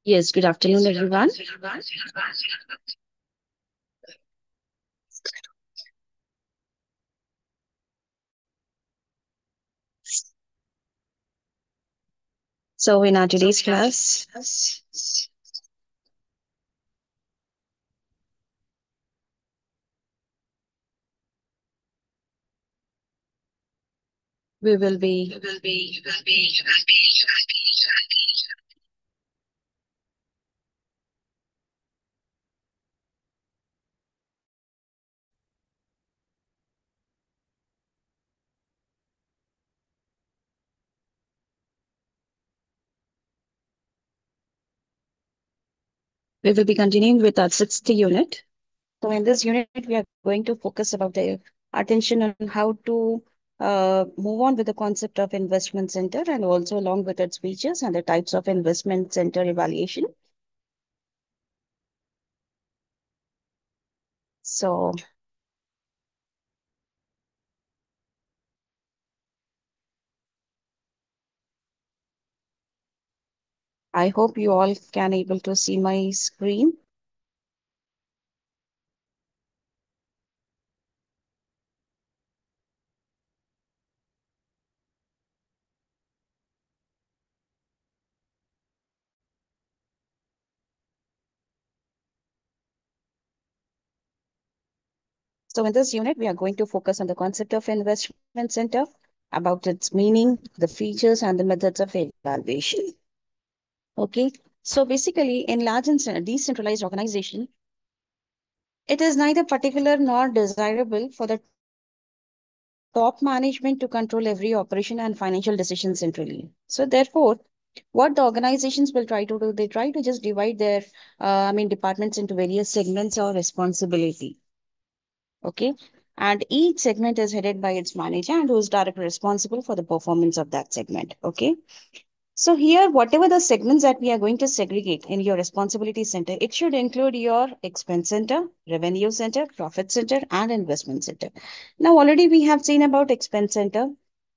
Yes, good afternoon, everyone. So, in our today's class, we will be we will be continuing with our sixth unit. So, in this unit, we are going to focus about the attention on how to move on with the concept of investment center and also along with its features and the types of investment center evaluation. So, I hope you all can able to see my screen. So, in this unit, we are going to focus on the concept of investment center, about its meaning, the features, and the methods of evaluation. Okay. So, basically, in large and decentralized organization, it is neither particular nor desirable for the top management to control every operation and financial decision centrally. So, therefore, what the organizations will try to do, they try to just divide their, departments into various segments or responsibility. Okay. And each segment is headed by its manager and who is directly responsible for the performance of that segment. Okay. So here, whatever the segments that we are going to segregate in your responsibility center, it should include your expense center, revenue center, profit center, and investment center. Now, already we have seen about expense center.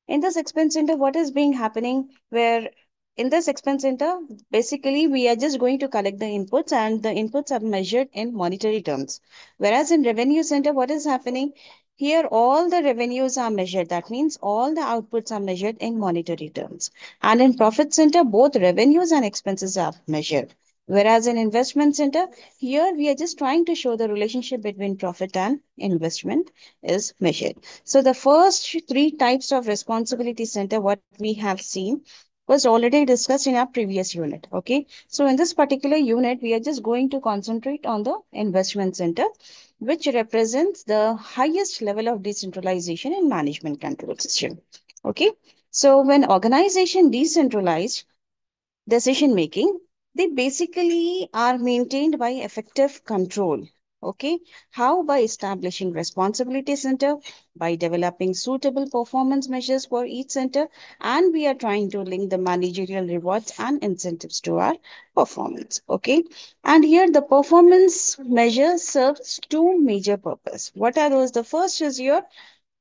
In this expense center, what is being happening where in this expense center, basically we are just going to collect the inputs and the inputs are measured in monetary terms. Whereas in revenue center, what is happening? Here, all the revenues are measured. That means all the outputs are measured in monetary terms. And in profit center, both revenues and expenses are measured. Whereas in investment center, here we are just trying to show the relationship between profit and investment is measured. So the first three types of responsibility center, what we have seen, was already discussed in our previous unit. Okay. So in this particular unit, we are just going to concentrate on the investment center, which represents the highest level of decentralization in management control system. Okay. So when organization decentralized decision making, they basically are maintained by effective control. Okay. How? By establishing responsibility center, by developing suitable performance measures for each center, and we are trying to link the managerial rewards and incentives to our performance. Okay. And here the performance measure serves two major purposes. What are those? The first is your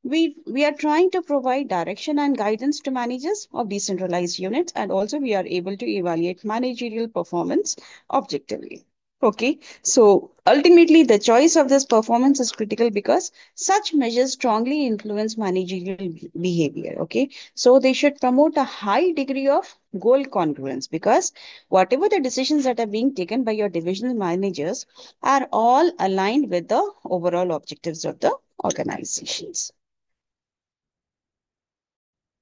we are trying to provide direction and guidance to managers of decentralized units, and also we are able to evaluate managerial performance objectively. Okay, so ultimately the choice of this performance is critical because such measures strongly influence managerial behavior. Okay, so they should promote a high degree of goal congruence because whatever the decisions that are being taken by your divisional managers are all aligned with the overall objectives of the organizations.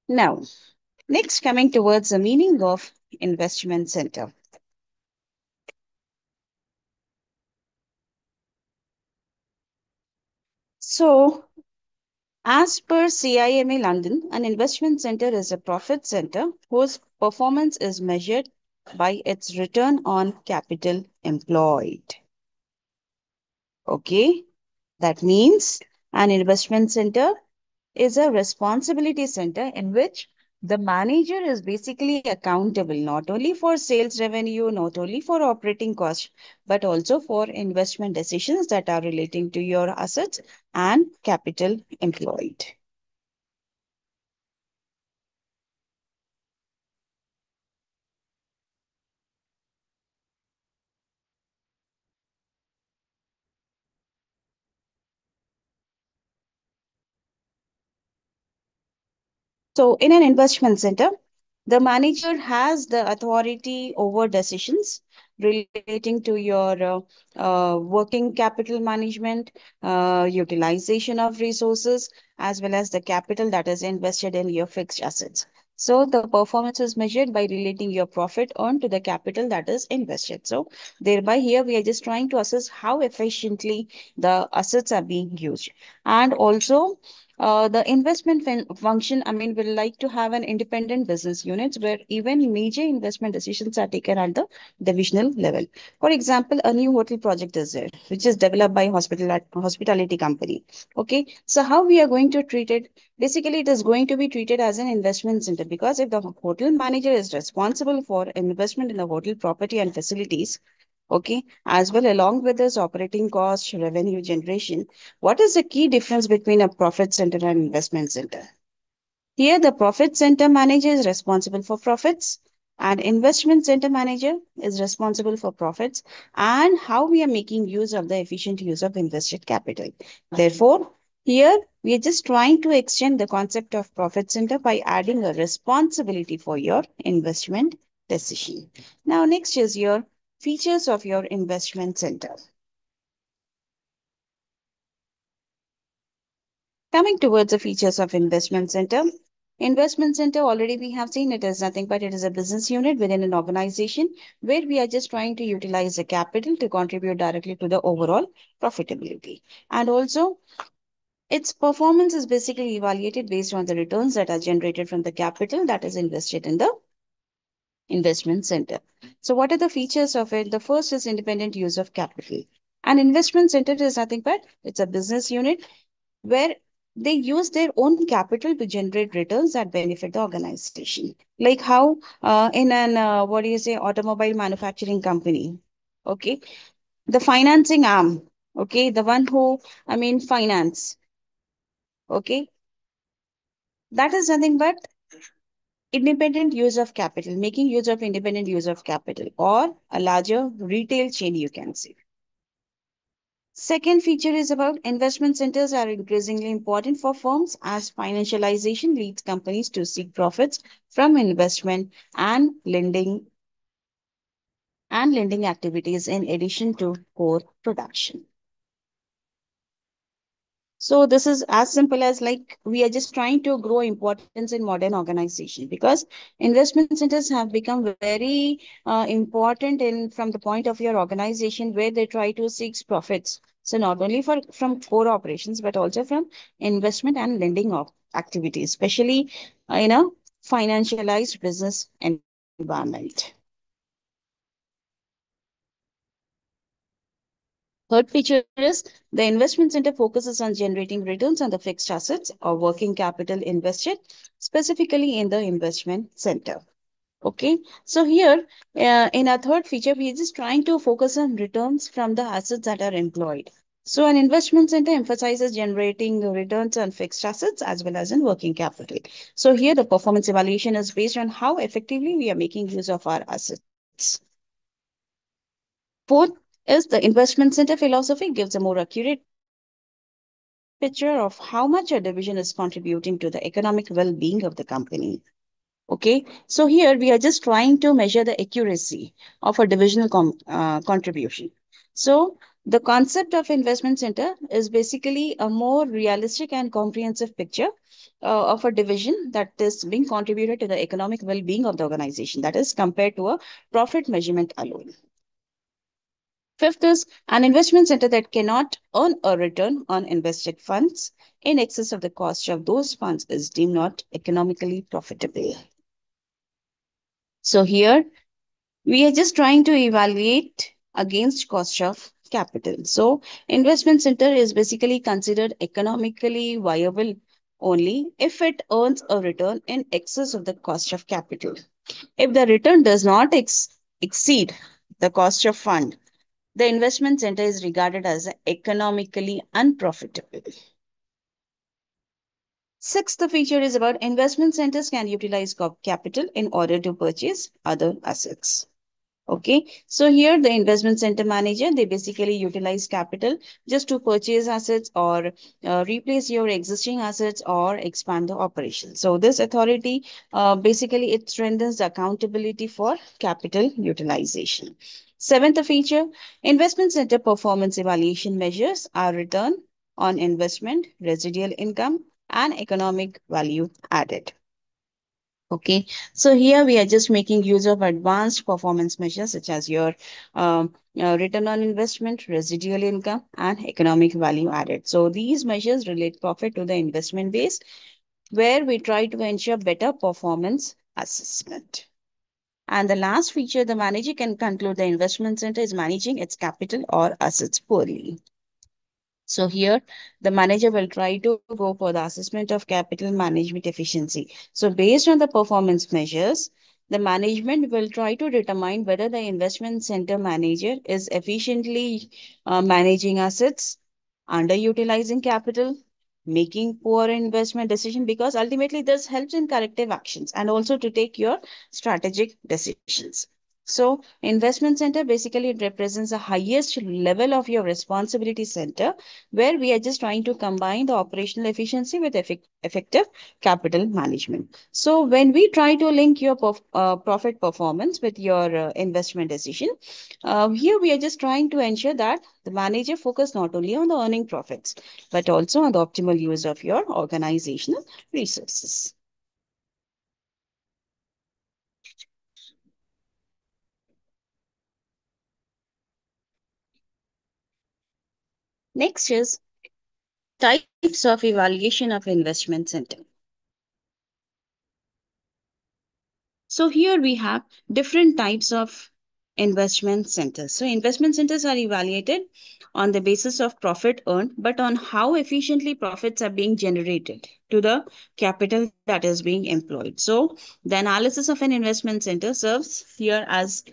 Now, next coming towards the meaning of investment center. So, as per CIMA London, an investment center is a profit center whose performance is measured by its return on capital employed. Okay, that means an investment center is a responsibility center in which the manager is basically accountable not only for sales revenue, not only for operating costs, but also for investment decisions that are relating to your assets and capital employed. So, in an investment center, the manager has the authority over decisions relating to your working capital management, utilization of resources, as well as the capital that is invested in your fixed assets. So, the performance is measured by relating your profit earned to the capital that is invested. So, thereby, here we are just trying to assess how efficiently the assets are being used. And also, the investment function, I mean, will like to have an independent business units where even major investment decisions are taken at the divisional level. For example, a new hotel project is there, which is developed by hospitality company. Okay, so how we are going to treat it? Basically, it is going to be treated as an investment center because if the hotel manager is responsible for investment in the hotel property and facilities, okay, as well along with this operating cost, revenue generation, what is the key difference between a profit center and investment center? Here, the profit center manager is responsible for profits, and investment center manager is responsible for profits and how we are making use of the efficient use of invested capital. Therefore, here we are just trying to extend the concept of profit center by adding a responsibility for your investment decision. Now, next is your features of your investment center. Coming towards the features of investment center. Investment center already we have seen it is nothing but it is a business unit within an organization where we are just trying to utilize the capital to contribute directly to the overall profitability. And also its performance is basically evaluated based on the returns that are generated from the capital that is invested in the investment center. So what are the features of it? The first is independent use of capital. An investment center is nothing but it's a business unit where they use their own capital to generate returns that benefit the organization. Like how in an what do you say automobile manufacturing company, okay, the financing arm, okay, the one who I mean finance, okay, that is nothing but independent use of capital, making use of independent use of capital, or a larger retail chain, you can say. Second feature is about investment centers are increasingly important for firms as financialization leads companies to seek profits from investment and lending activities in addition to core production. So this is as simple as like we are just trying to grow importance in modern organization because investment centers have become very important in from the point of your organization where they try to seek profits. So not only for from core operations but also from investment and lending of activities, especially in a financialized business environment. Third feature is the investment center focuses on generating returns on the fixed assets or working capital invested, specifically in the investment center. Okay, so here in our third feature, we are just trying to focus on returns from the assets that are employed. So an investment center emphasizes generating returns on fixed assets as well as in working capital. So here the performance evaluation is based on how effectively we are making use of our assets. Fourth is the investment center philosophy gives a more accurate picture of how much a division is contributing to the economic well-being of the company. Okay, so here we are just trying to measure the accuracy of a divisional contribution. So the concept of investment center is basically a more realistic and comprehensive picture of a division that is being contributed to the economic well-being of the organization. That is compared to a profit measurement alone. Fifth is an investment center that cannot earn a return on invested funds in excess of the cost of those funds is deemed not economically profitable. So here we are just trying to evaluate against cost of capital. So investment center is basically considered economically viable only if it earns a return in excess of the cost of capital. If the return does not exceed the cost of fund, the investment center is regarded as economically unprofitable. Sixth feature is about investment centers can utilize capital in order to purchase other assets. Okay, so here the investment center manager, they basically utilize capital just to purchase assets or replace your existing assets or expand the operation. So this authority basically it strengthens the accountability for capital utilization. Seventh feature, investment center performance evaluation measures are return on investment, residual income, and economic value added. Okay, so here we are just making use of advanced performance measures such as your return on investment, residual income, and economic value added. So these measures relate profit to the investment base, where we try to ensure better performance assessment. And the last feature, the manager can conclude the investment center is managing its capital or assets poorly. So here the manager will try to go for the assessment of capital management efficiency. So based on the performance measures, the management will try to determine whether the investment center manager is efficiently managing assets, underutilizing capital, making poor investment decision, because ultimately this helps in corrective actions and also to take your strategic decisions. So investment center basically it represents the highest level of your responsibility center, where we are just trying to combine the operational efficiency with effective capital management. So when we try to link your profit performance with your investment decision, here we are just trying to ensure that the manager focus not only on the earning profits, but also on the optimal use of your organizational resources. Next is types of evaluation of investment center. So here we have different types of investment centers. So investment centers are evaluated on the basis of profit earned, but on how efficiently profits are being generated to the capital that is being employed. So the analysis of an investment center serves here as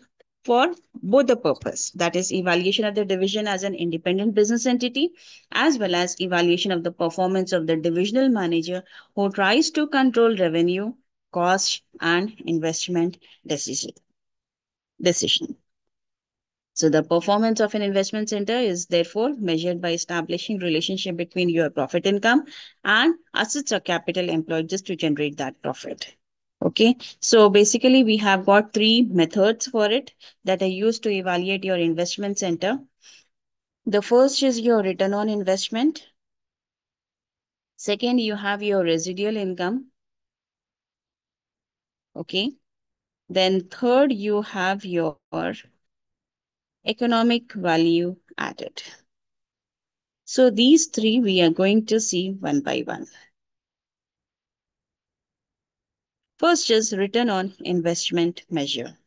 for both the purpose, that is evaluation of the division as an independent business entity, as well as evaluation of the performance of the divisional manager who tries to control revenue, cost, and investment decision. So the performance of an investment center is therefore measured by establishing relationship between your profit income and assets or capital employed just to generate that profit. Okay, so basically we have got three methods for it that are used to evaluate your investment center. The first is your return on investment. Second, you have your residual income. Okay, then third, you have your economic value added. So these three we are going to see one by one. First is return on investment measure.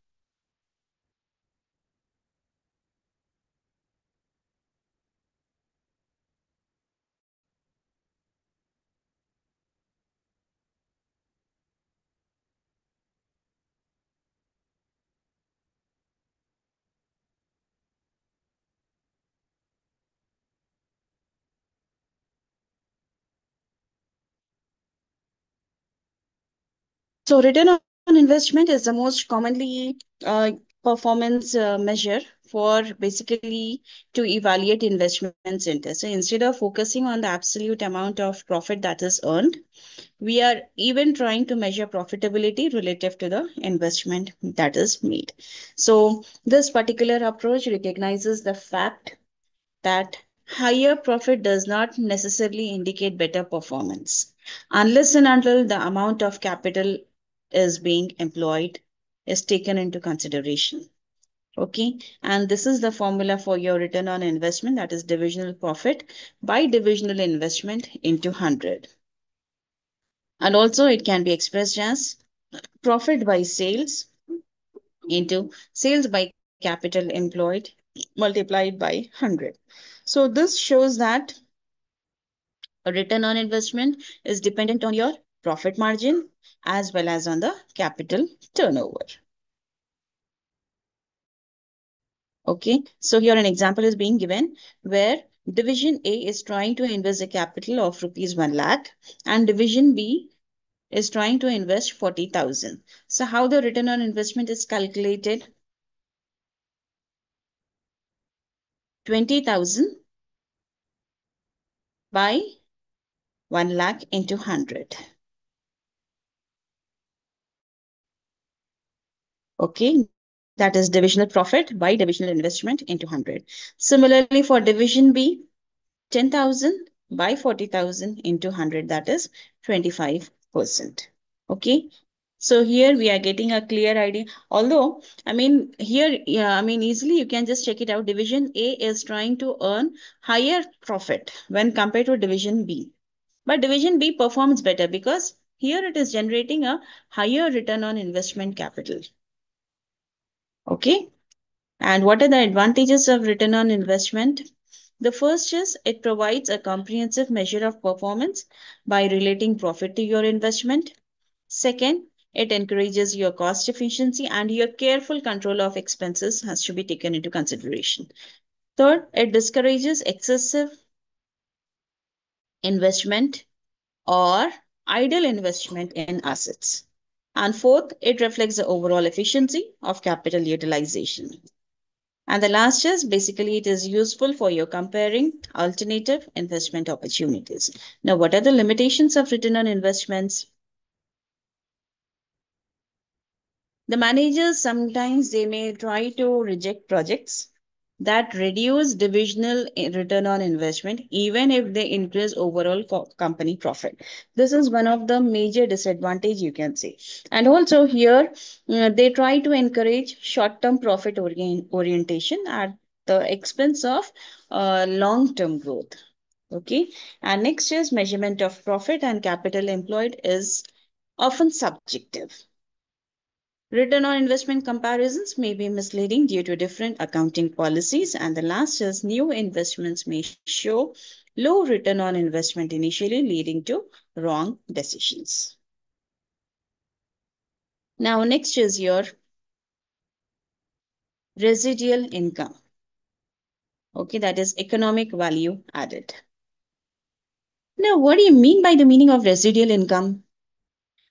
So return on investment is the most commonly performance measure for basically to evaluate investment centers. So instead of focusing on the absolute amount of profit that is earned, we are even trying to measure profitability relative to the investment that is made. So this particular approach recognizes the fact that higher profit does not necessarily indicate better performance unless and until the amount of capital is being employed is taken into consideration. Okay, and this is the formula for your return on investment, that is divisional profit by divisional investment into 100. And also it can be expressed as profit by sales into sales by capital employed multiplied by 100. So this shows that a return on investment is dependent on your profit margin as well as on the capital turnover. Okay, so here an example is being given where division A is trying to invest a capital of rupees 1 lakh and division B is trying to invest 40,000. So how the return on investment is calculated? 20,000 by 1 lakh into 100. Okay, that is divisional profit by divisional investment into 100. Similarly, for division B, 10,000 by 40,000 into 100, that is 25%. Okay, so here we are getting a clear idea. Although, I mean, here, yeah, I mean, easily you can just check it out. Division A is trying to earn higher profit when compared to division B. But division B performs better because here it is generating a higher return on investment capital. Okay. And what are the advantages of return on investment? The first is it provides a comprehensive measure of performance by relating profit to your investment. Second, it encourages your cost efficiency and your careful control of expenses has to be taken into consideration. Third, it discourages excessive investment or idle investment in assets. And fourth, it reflects the overall efficiency of capital utilization. And the last is basically it is useful for your comparing alternative investment opportunities. Now, what are the limitations of return on investments? The managers sometimes they may try to reject projects that reduce divisional return on investment even if they increase overall company profit. This is one of the major disadvantage you can say. And also here they try to encourage short term profit orientation at the expense of long term growth. Okay, and next is measurement of profit and capital employed is often subjective. Return on investment comparisons may be misleading due to different accounting policies. And the last is new investments may show low return on investment initially, leading to wrong decisions. Now, next is your residual income. Okay, that is economic value added. Now, what do you mean by the meaning of residual income?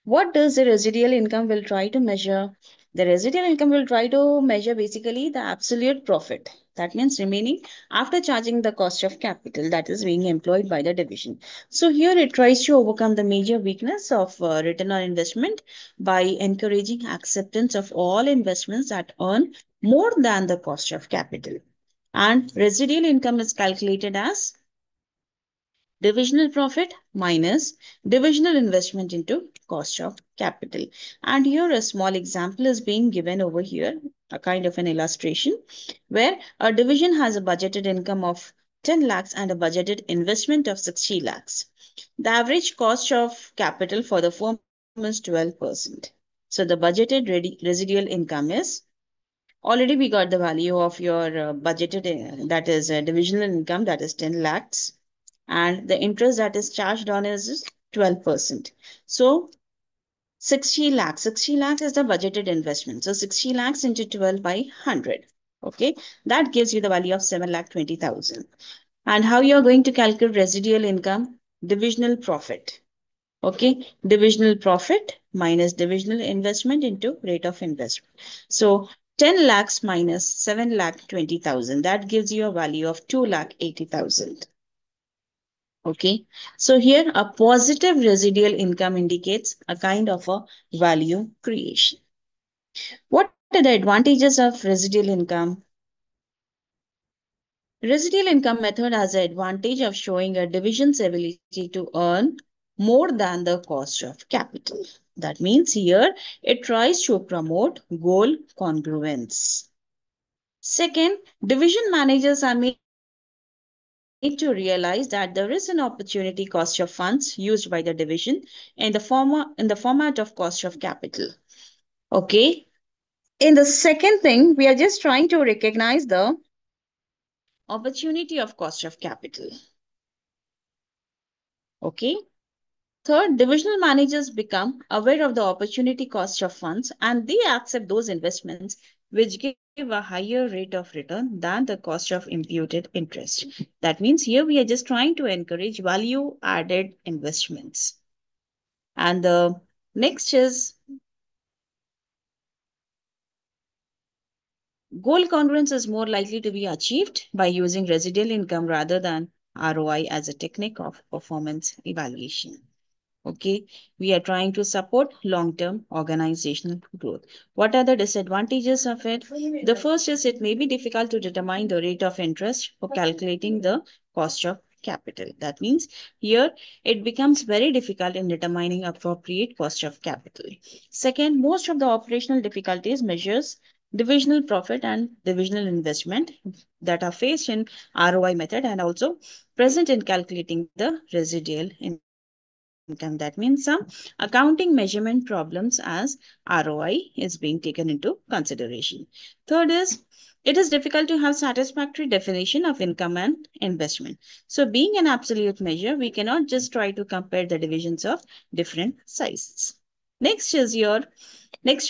What does the residual income will try to measure? The residual income will try to measure basically the absolute profit. That means remaining after charging the cost of capital that is being employed by the division. So here it tries to overcome the major weakness of return on investment by encouraging acceptance of all investments that earn more than the cost of capital. And residual income is calculated as divisional profit minus divisional investment into cost of capital. And here a small example is being given over here, a kind of an illustration where a division has a budgeted income of 10 lakhs and a budgeted investment of 60 lakhs. The average cost of capital for the firm is 12%. So the budgeted residual income is already we got the value of your budgeted that is divisional income that is 10 lakhs and the interest that is charged on is 12%. So 60 lakhs is the budgeted investment. So 60 lakhs into 12 by 100. Okay, that gives you the value of 7 lakh 20,000. And how you are going to calculate residual income? Divisional profit. Okay, divisional profit minus divisional investment into rate of investment. So 10 lakhs minus 7 lakh 20,000. That gives you a value of 2 lakh 80,000. Okay, so here a positive residual income indicates a kind of a value creation. What are the advantages of residual income? Residual income method has the advantage of showing a division's ability to earn more than the cost of capital. That means here it tries to promote goal congruence. Second, division managers are made to realize that there is an opportunity cost of funds used by the division in the format of cost of capital. Okay. In the second thing, we are just trying to recognize the opportunity of cost of capital. Okay. Third, divisional managers become aware of the opportunity cost of funds and they accept those investments which give a higher rate of return than the cost of imputed interest. That means here we are just trying to encourage value added investments. And the next is Goal congruence is more likely to be achieved by using residual income rather than ROI as a technique of performance evaluation. Okay, we are trying to support long-term organizational growth. What are the disadvantages of it? The first is it may be difficult to determine the rate of interest for calculating the cost of capital. That means here it becomes very difficult in determining appropriate cost of capital. Second, most of the operational difficulties measures divisional profit and divisional investment that are faced in ROI method and also present in calculating the residual income. That means some accounting measurement problems as ROI is being taken into consideration. Third is it is difficult to have satisfactory definition of income and investment. So being an absolute measure, we cannot just try to compare the divisions of different sizes. Next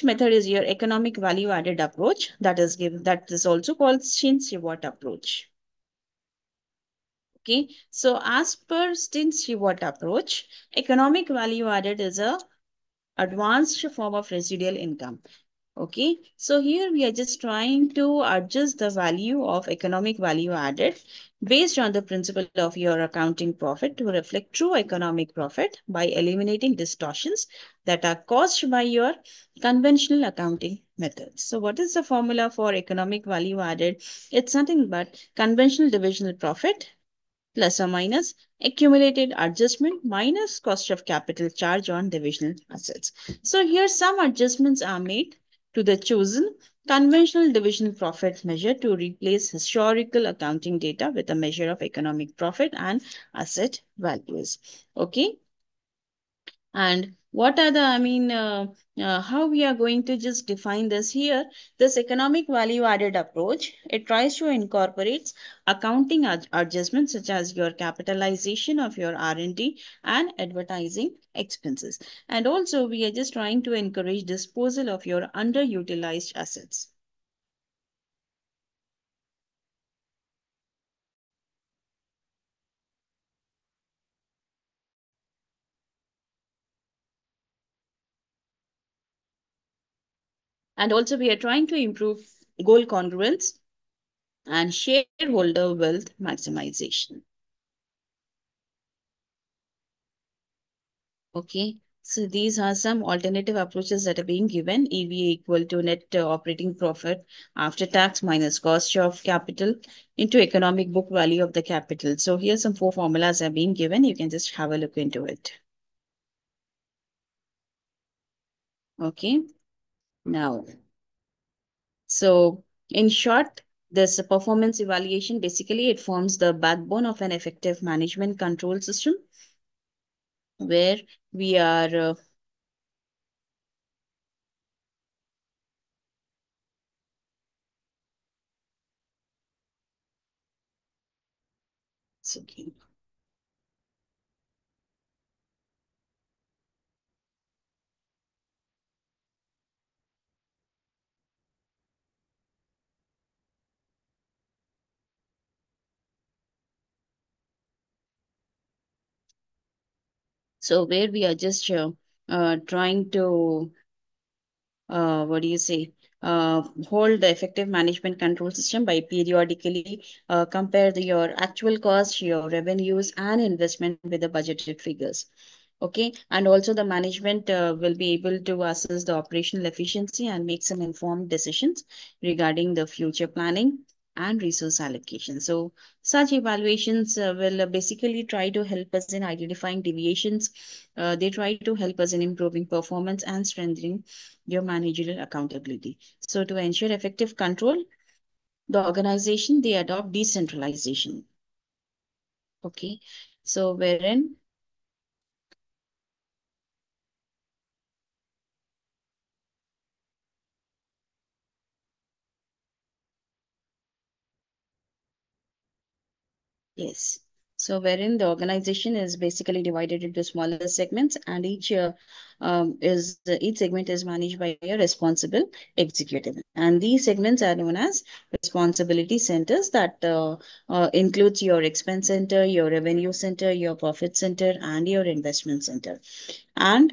method is your economic value added approach that is also called Shin Reward approach. Okay, so as per Stints Reward approach, economic value added is a advanced form of residual income. Okay, so here we are just trying to adjust the value of economic value added based on the principle of your accounting profit to reflect true economic profit by eliminating distortions that are caused by your conventional accounting methods. So what is the formula for economic value added? It's nothing but conventional divisional profit plus or minus accumulated adjustment minus cost of capital charge on divisional assets. So here some adjustments are made to the chosen conventional divisional profit measure to replace historical accounting data with a measure of economic profit and asset values. Okay. And what are the, how we are going to just define this here? This economic value added approach, it tries to incorporate accounting adjustments such as your capitalization of your R&D and advertising expenses. And also we are just trying to encourage disposal of your underutilized assets. And also we are trying to improve goal congruence and shareholder wealth maximization. Okay, so these are some alternative approaches that are being given. EVA equal to net operating profit after tax minus cost of capital into economic book value of the capital. So here some four formulas are being given. You can just have a look into it. Okay, now, so in short, this performance evaluation basically it forms the backbone of an effective management control system where we are okay. So where we are just trying to what do you say, hold the effective management control system by periodically compare your actual cost, your revenues, and investment with the budgeted figures. Okay, and also the management will be able to assess the operational efficiency and make some informed decisions regarding the future planning and resource allocation. So such evaluations will basically try to help us in identifying deviations. They try to help us in improving performance and strengthening your managerial accountability. So to ensure effective control, the organization, they adopt decentralization. Okay, so wherein yes. So wherein the organization is basically divided into smaller segments, and each segment is managed by a responsible executive. And these segments are known as responsibility centers that includes your expense center, your revenue center, your profit center, and your investment center. And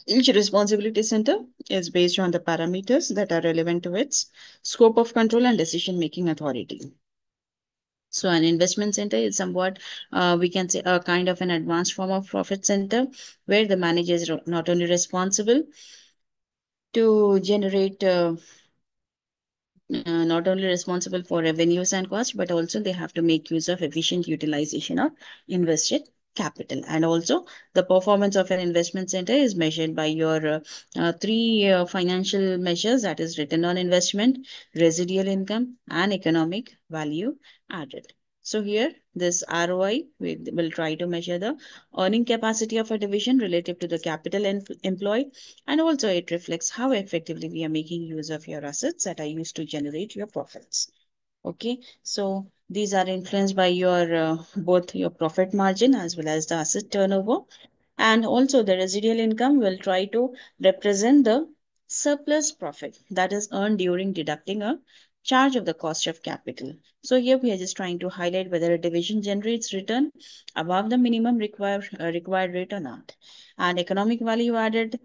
Each responsibility center is based on the parameters that are relevant to its scope of control and decision making authority. So, an investment center is somewhat, we can say, a kind of an advanced form of profit center where the manager is not only responsible to generate not only responsible for revenues and costs, but also they have to make use of efficient utilization of invested capital. And also, the performance of an investment center is measured by your three financial measures, that is, return on investment, residual income, and economic value added. So, here, this ROI we will try to measure the earning capacity of a division relative to the capital employed, and also it reflects how effectively we are making use of your assets that are used to generate your profits. Okay, so these are influenced by your both your profit margin as well as the asset turnover, and also the residual income will try to represent the surplus profit that is earned during deducting a charge of the cost of capital. So here we are just trying to highlight whether a division generates return above the minimum required rate or not. And economic value added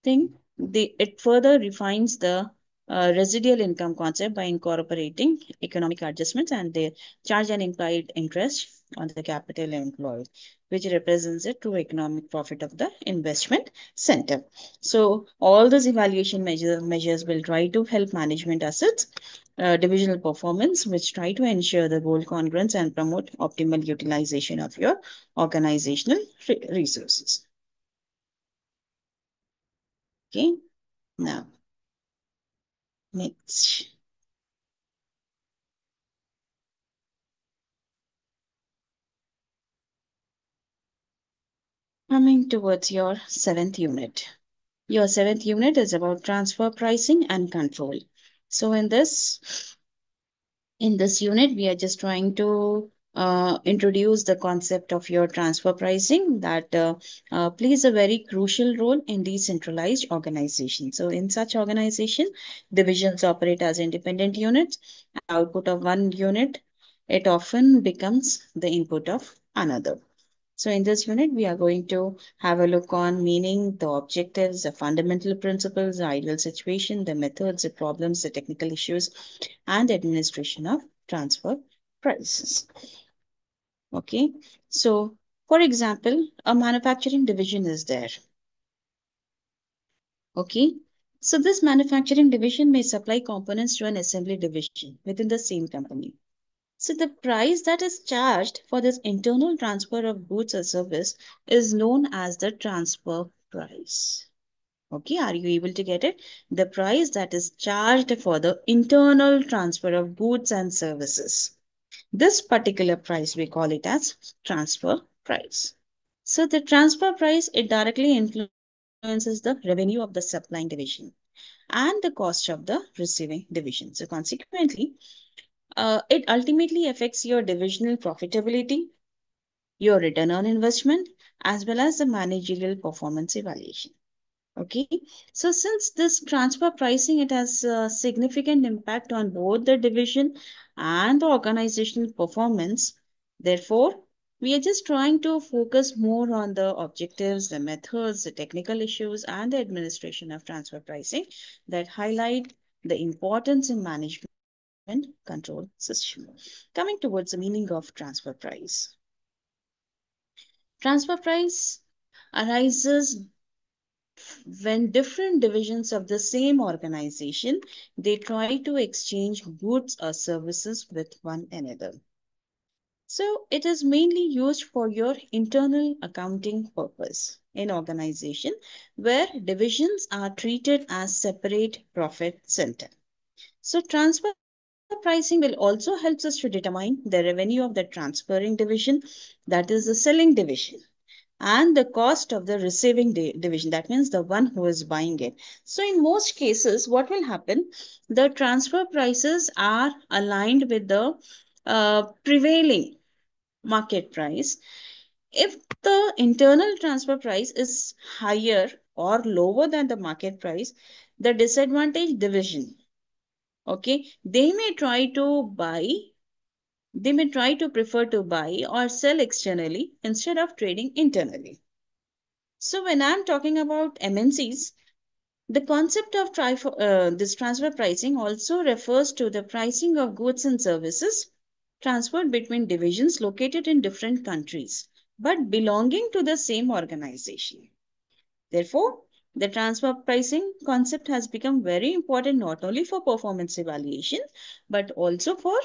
thing, it further refines the residual income concept by incorporating economic adjustments and they charge an implied interest on the capital employed, which represents the true economic profit of the investment center. So all these evaluation measures will try to help management assets, divisional performance, which try to ensure the goal congruence and promote optimal utilization of your organizational resources. Okay, now next. Coming towards your seventh unit. Your seventh unit is about transfer pricing and control. So in this unit, we are just trying to introduce the concept of your transfer pricing that plays a very crucial role in decentralized organizations. So in such organization, divisions operate as independent units. Output of one unit, it often becomes the input of another. So in this unit, we are going to have a look on meaning, the objectives, the fundamental principles, the ideal situation, the methods, the problems, the technical issues, and the administration of transfer prices. Okay. So, for example, a manufacturing division is there. Okay. So this manufacturing division may supply components to an assembly division within the same company. So the price that is charged for this internal transfer of goods or service is known as the transfer price. Okay, are you able to get it? The price that is charged for the internal transfer of goods and services. This particular price, we call it as transfer price. So the transfer price, it directly influences the revenue of the supplying division and the cost of the receiving division. So consequently, it ultimately affects your divisional profitability, your return on investment, as well as the managerial performance evaluation. Okay, so since this transfer pricing, it has a significant impact on both the division and the organizational performance. Therefore, we are just trying to focus more on the objectives, the methods, the technical issues, and the administration of transfer pricing that highlight the importance in management control system. Coming towards the meaning of transfer price. Transfer price arises when different divisions of the same organization they try to exchange goods or services with one another. So it is mainly used for your internal accounting purpose in organization where divisions are treated as separate profit center. So transfer pricing will also helps us to determine the revenue of the transferring division, that is the selling division, and the cost of the receiving division, that means the one who is buying it. So in most cases what will happen, the transfer prices are aligned with the prevailing market price. If the internal transfer price is higher or lower than the market price, the disadvantaged division, okay, they may try to prefer to buy or sell externally instead of trading internally. So when I'm talking about MNCs, the concept of this transfer pricing also refers to the pricing of goods and services transferred between divisions located in different countries but belonging to the same organization. Therefore, the transfer pricing concept has become very important not only for performance evaluation but also for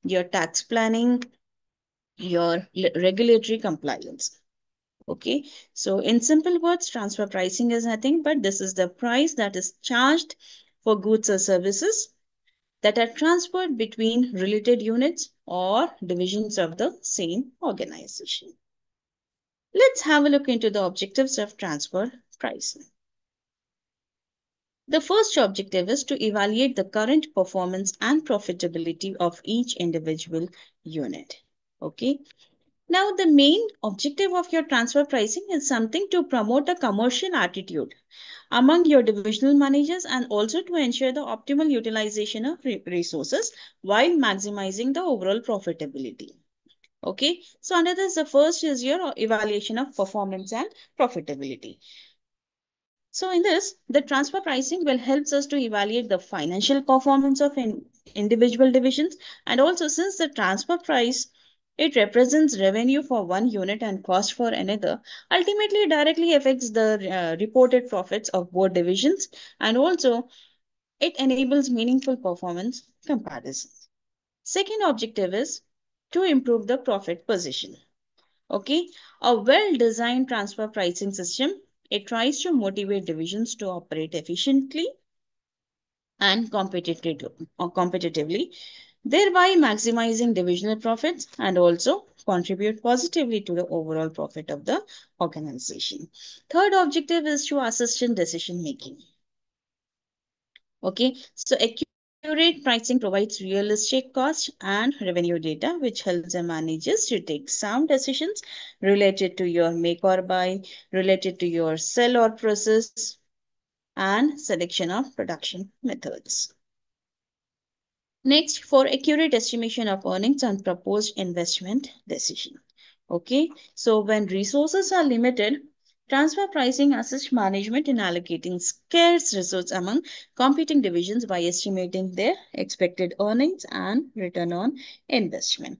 your tax planning, your regulatory compliance. Okay, so in simple words, transfer pricing is nothing but this is the price that is charged for goods or services that are transferred between related units or divisions of the same organization. Let's have a look into the objectives of transfer pricing. The first objective is to evaluate the current performance and profitability of each individual unit. Okay. Now, the main objective of your transfer pricing is something to promote a commercial attitude among your divisional managers and also to ensure the optimal utilization of resources while maximizing the overall profitability. Okay, so under this, the first is your evaluation of performance and profitability. So in this, the transfer pricing will helps us to evaluate the financial performance of individual divisions, and also since the transfer price it represents revenue for one unit and cost for another, ultimately directly affects the reported profits of both divisions, and also it enables meaningful performance comparisons. Second objective is to improve the profit position. Okay, a well-designed transfer pricing system, it tries to motivate divisions to operate efficiently and competitively, thereby maximizing divisional profits and also contribute positively to the overall profit of the organization. Third objective is to assist in decision making. Okay, so accurate pricing provides realistic cost and revenue data, which helps the managers to take sound decisions related to your make or buy, related to your sell or process, and selection of production methods. Next, for accurate estimation of earnings and proposed investment decision. Okay, so when resources are limited, transfer pricing assists management in allocating scarce resources among competing divisions by estimating their expected earnings and return on investment.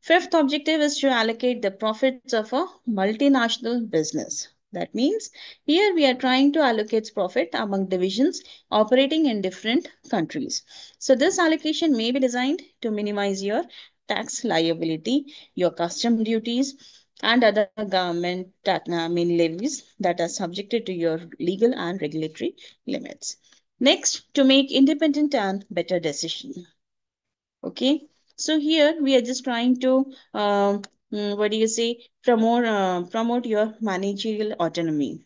Fifth objective is to allocate the profits of a multinational business. That means here we are trying to allocate profit among divisions operating in different countries. So this allocation may be designed to minimize your tax liability, your custom duties, and other government levies that are subjected to your legal and regulatory limits. Next, to make independent and better decision. Okay, so here we are just trying to what do you say, promote your managerial autonomy,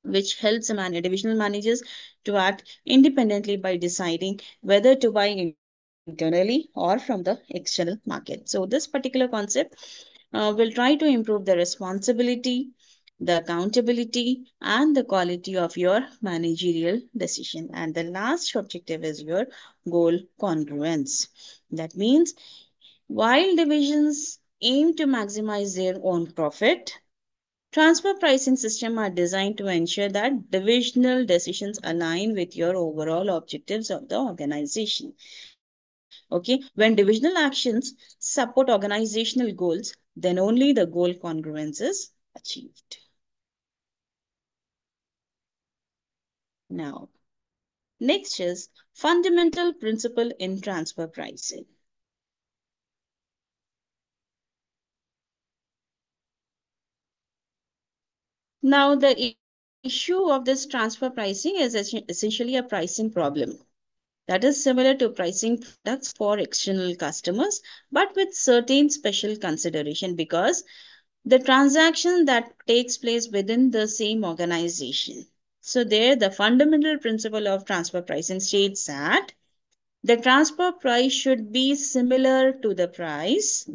which helps divisional managers to act independently by deciding whether to buy internally or from the external market. So this particular concept will try to improve the responsibility, the accountability, and the quality of your managerial decision. And the last objective is your goal congruence. That means while divisions aim to maximize their own profit, transfer pricing systems are designed to ensure that divisional decisions align with your overall objectives of the organization. Okay, when divisional actions support organizational goals, then only the goal congruence is achieved. Now, next is fundamental principle in transfer pricing. Now, the issue of this transfer pricing is essentially a pricing problem. That is similar to pricing products for external customers, but with certain special consideration because the transaction that takes place within the same organization. So there, the fundamental principle of transfer pricing states that the transfer price should be similar to the price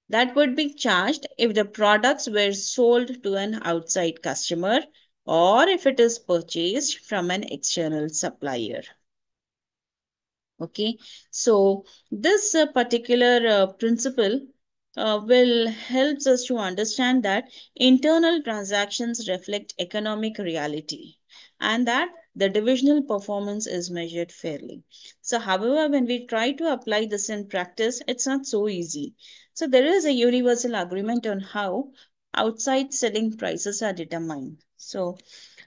that would be charged if the products were sold to an outside customer or if it is purchased from an external supplier. Okay, so this particular principle will helps us to understand that internal transactions reflect economic reality and that the divisional performance is measured fairly. So, however, when we try to apply this in practice, it's not so easy. So, there is a universal agreement on how outside selling prices are determined. So,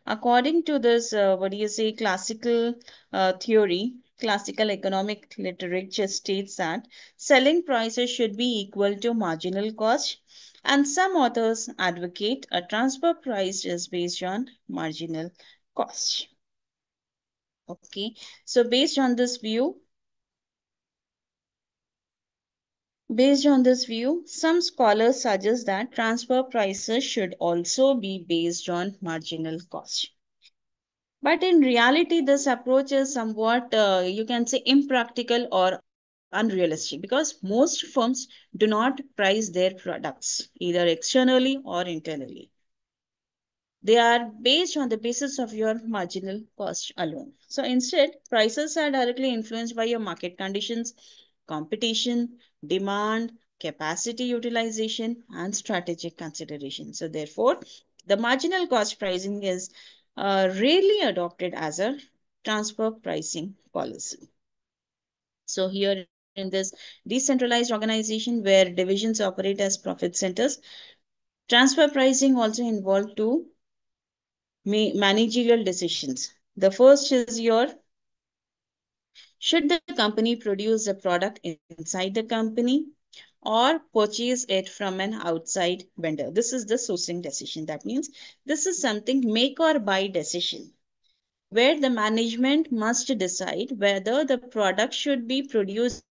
according to this, what do you say, classical theory, classical economic literature states that selling prices should be equal to marginal cost, and some authors advocate a transfer price is based on marginal cost. Okay, so based on this view, some scholars suggest that transfer prices should also be based on marginal cost. But in reality, this approach is somewhat, you can say, impractical or unrealistic because most firms do not price their products either externally or internally. They are based on the basis of your marginal cost alone. So instead, prices are directly influenced by your market conditions, competition, demand, capacity utilization, and strategic consideration. So therefore, the marginal cost pricing is rarely adopted as a transfer pricing policy. So here in this decentralized organization where divisions operate as profit centers, transfer pricing also involved two managerial decisions. The first is your should the company produce the product inside the company or purchase it from an outside vendor. This is the sourcing decision. That means this is something make or buy decision where the management must decide whether the product should be produced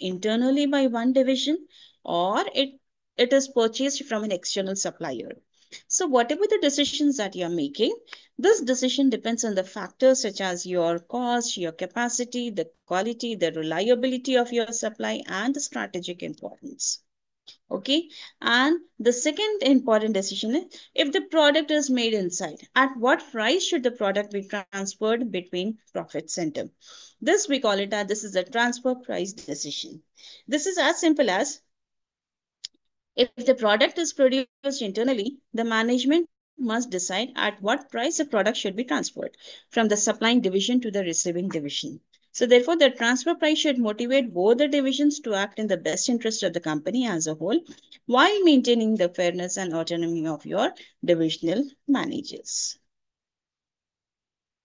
internally by one division or it is purchased from an external supplier. So, whatever the decisions that you are making, this decision depends on the factors such as your cost, your capacity, the quality, the reliability of your supply, and the strategic importance. Okay, and the second important decision is if the product is made inside, at what price should the product be transferred between profit center. This we call it as this is a transfer price decision. This is as simple as if the product is produced internally, the management must decide at what price the product should be transferred from the supplying division to the receiving division. So, therefore, the transfer price should motivate both the divisions to act in the best interest of the company as a whole while maintaining the fairness and autonomy of your divisional managers.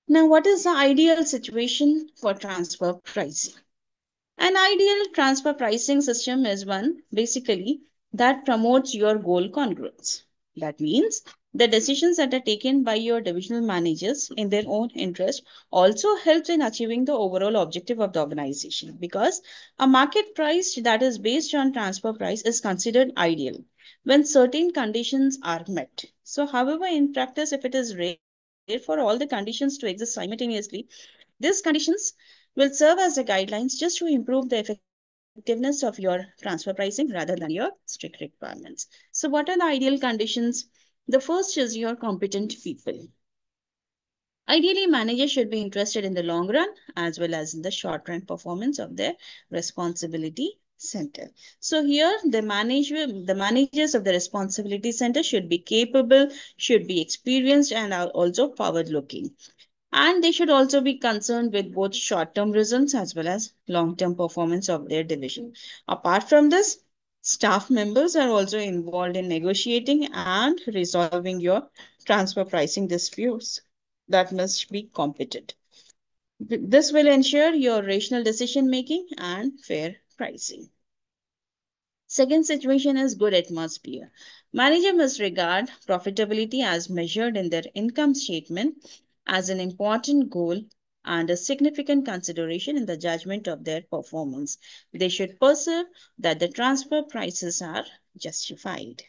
Now, what is the ideal situation for transfer pricing? An ideal transfer pricing system is one basically that promotes your goal congruence. That means the decisions that are taken by your divisional managers in their own interest also helps in achieving the overall objective of the organization because a market price that is based on transfer price is considered ideal when certain conditions are met. So, however, in practice, if it is rare for all the conditions to exist simultaneously, these conditions will serve as the guidelines just to improve the effectiveness of your transfer pricing rather than your strict requirements. So, what are the ideal conditions? The first is your competent people. Ideally, managers should be interested in the long run as well as in the short run performance of their responsibility center. So here the managers of the responsibility center should be capable, should be experienced and are also forward looking. And they should also be concerned with both short term results as well as long term performance of their division. Apart from this, staff members are also involved in negotiating and resolving your transfer pricing disputes that must be competent. This will ensure your rational decision making and fair pricing. Second situation is good atmosphere. Manager must regard profitability as measured in their income statement as an important goal and a significant consideration in the judgment of their performance. They should perceive that the transfer prices are justified.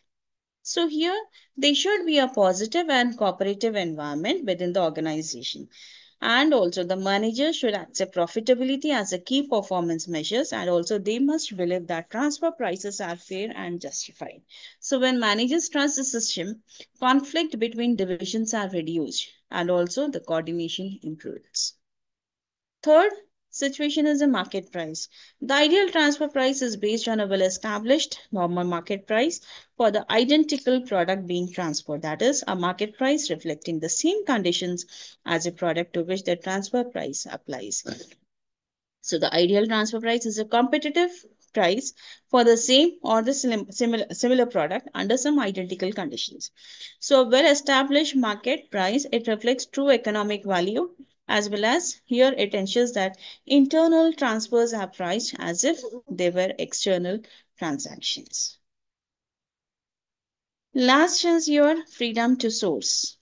So here there should be a positive and cooperative environment within the organization. And also the manager should accept profitability as a key performance measures and also they must believe that transfer prices are fair and justified. So when managers trust the system, conflict between divisions are reduced and also the coordination improves. Third, situation is a market price. The ideal transfer price is based on a well established normal market price for the identical product being transferred. That is, a market price reflecting the same conditions as a product to which the transfer price applies. So the ideal transfer price is a competitive price for the same or the similar product under some identical conditions. So a well-established market price, it reflects true economic value as well as here it ensures that internal transfers are priced as if they were external transactions. Last is your freedom to source.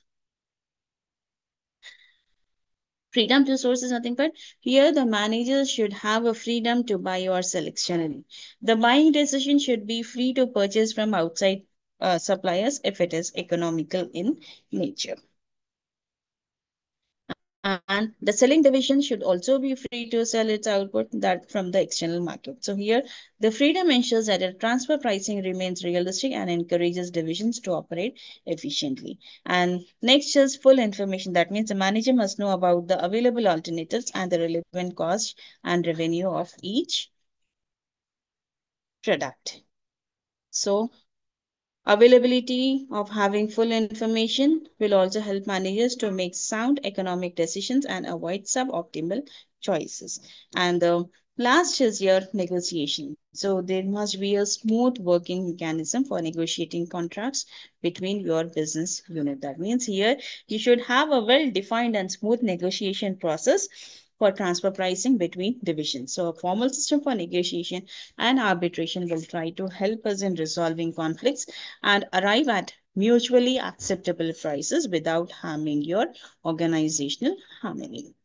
Freedom to source is nothing but here the manager should have a freedom to buy or sell externally. The buying decision should be free to purchase from outside suppliers if it is economical in nature. And the selling division should also be free to sell its output that from the external market. So here the freedom ensures that the transfer pricing remains realistic and encourages divisions to operate efficiently. And next is full information. That means the manager must know about the available alternatives and the relevant cost and revenue of each product. So availability of having full information will also help managers to make sound economic decisions and avoid suboptimal choices. And the last is your negotiation. So there must be a smooth working mechanism for negotiating contracts between your business unit. That means here you should have a well-defined and smooth negotiation process for transfer pricing between divisions. So a formal system for negotiation and arbitration will try to help us in resolving conflicts and arrive at mutually acceptable prices without harming your organizational harmony.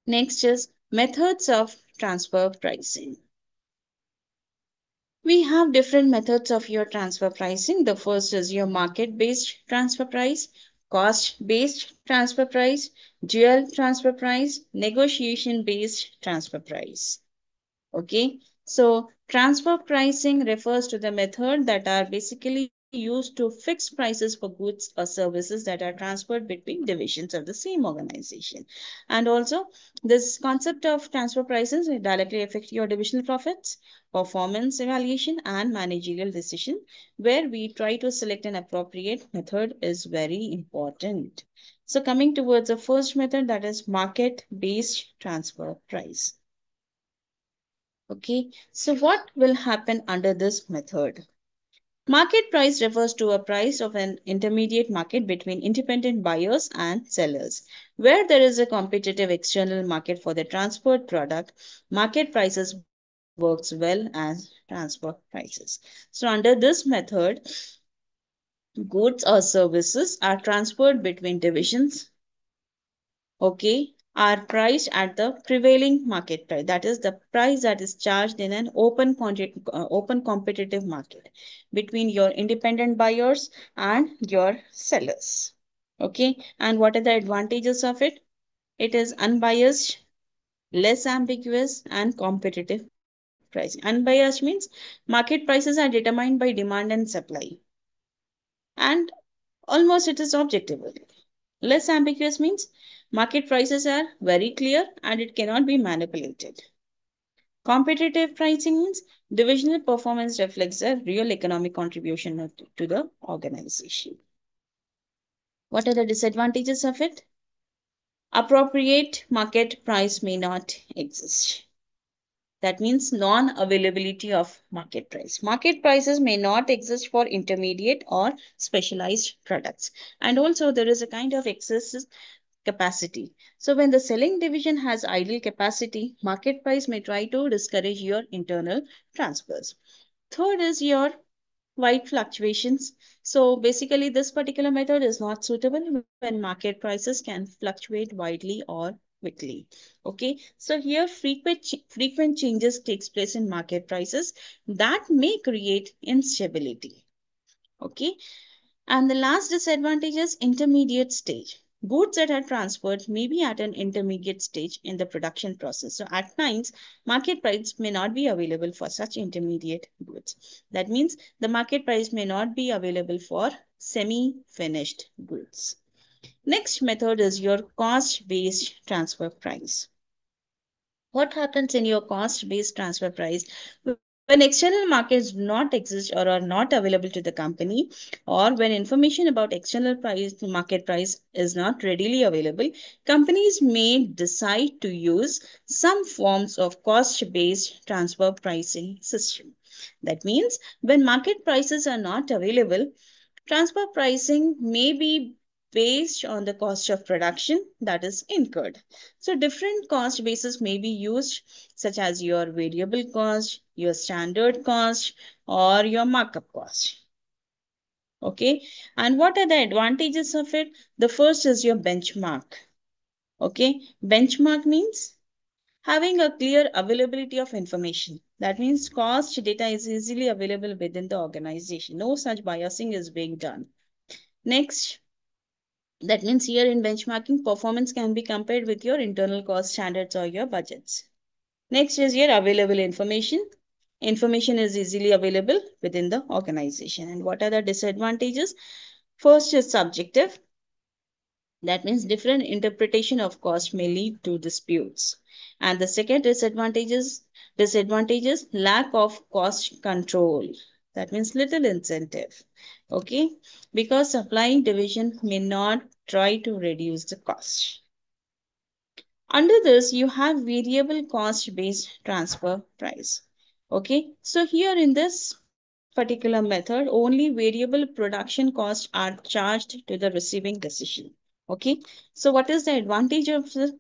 Next is methods of transfer pricing. We have different methods of your transfer pricing. The first is your market based transfer price, cost based transfer price, dual transfer price, negotiation based transfer price. Okay, so transfer pricing refers to the method that are basically used to fix prices for goods or services that are transferred between divisions of the same organization. And also, this concept of transfer prices will directly affect your divisional profits, performance evaluation, and managerial decision, where we try to select an appropriate method is very important. So coming towards the first method, that is market based transfer price. Okay, so what will happen under this method? Market price refers to a price of an intermediate market between independent buyers and sellers. Where there is a competitive external market for the transferred product, market prices works well as transfer prices. So under this method, goods or services are transferred between divisions, okay, are priced at the prevailing market price. That is the price that is charged in an open competitive market between your independent buyers and your sellers. Okay, and what are the advantages of it? It is unbiased, less ambiguous, and competitive pricing. Unbiased means market prices are determined by demand and supply, and almost it is objective. Less ambiguous means market prices are very clear and it cannot be manipulated. Competitive pricing means divisional performance reflects the real economic contribution to the organization. What are the disadvantages of it? Appropriate market price may not exist. That means non-availability of market price. Market prices may not exist for intermediate or specialized products. And also there is a kind of excess capacity. So when the selling division has idle capacity, market price may try to discourage your internal transfers. Third is your wide fluctuations. So basically this particular method is not suitable when market prices can fluctuate widely or quickly. Okay, so here frequent changes takes place in market prices that may create instability. Okay, and the last disadvantage is intermediate stage. Goods that are transferred may be at an intermediate stage in the production process. So at times, market price may not be available for such intermediate goods. That means the market price may not be available for semi-finished goods. Next method is your cost-based transfer price. What happens in your cost based transfer price when external markets do not exist or are not available to the company, or when information about external price market price is not readily available? Companies may decide to use some forms of cost based transfer pricing system. That means when market prices are not available, transfer pricing may be based on the cost of production that is incurred. So, different cost bases may be used, such as your variable cost, your standard cost, or your markup cost. Okay, and what are the advantages of it? The first is your benchmark. Okay, benchmark means having a clear availability of information. That means cost data is easily available within the organization. No such biasing is being done. Next, that means here in benchmarking, performance can be compared with your internal cost standards or your budgets. Next is your available information. Information is easily available within the organization. And what are the disadvantages? First is subjective. That means different interpretation of cost may lead to disputes. And the second disadvantage is lack of cost control. That means little incentive. Okay, because supplying division may not try to reduce the cost. Under this, you have variable cost based transfer price. Okay, so here in this particular method, only variable production costs are charged to the receiving decision. Okay, so what is the advantage of this?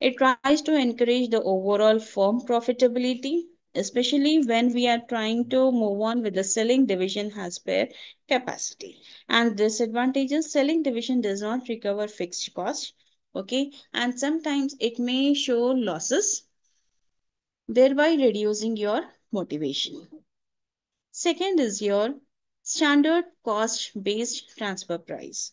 It tries to encourage the overall firm profitability, especially when we are trying to move on with the selling division has spare capacity. And disadvantages, selling division does not recover fixed cost. Okay, and sometimes it may show losses, thereby reducing your motivation. Second is your standard cost based transfer price.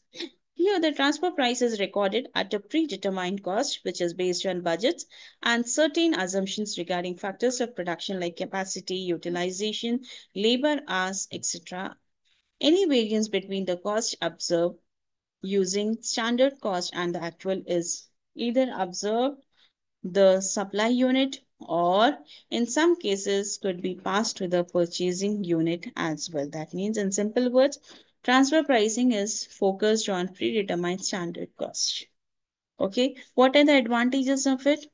Here, the transfer price is recorded at a predetermined cost, which is based on budgets and certain assumptions regarding factors of production like capacity, utilization, labor hours, etc. Any variance between the cost observed using standard cost and the actual is either observed the supply unit or in some cases could be passed to the purchasing unit as well. That means in simple words, transfer pricing is focused on predetermined standard cost. Okay, what are the advantages of it?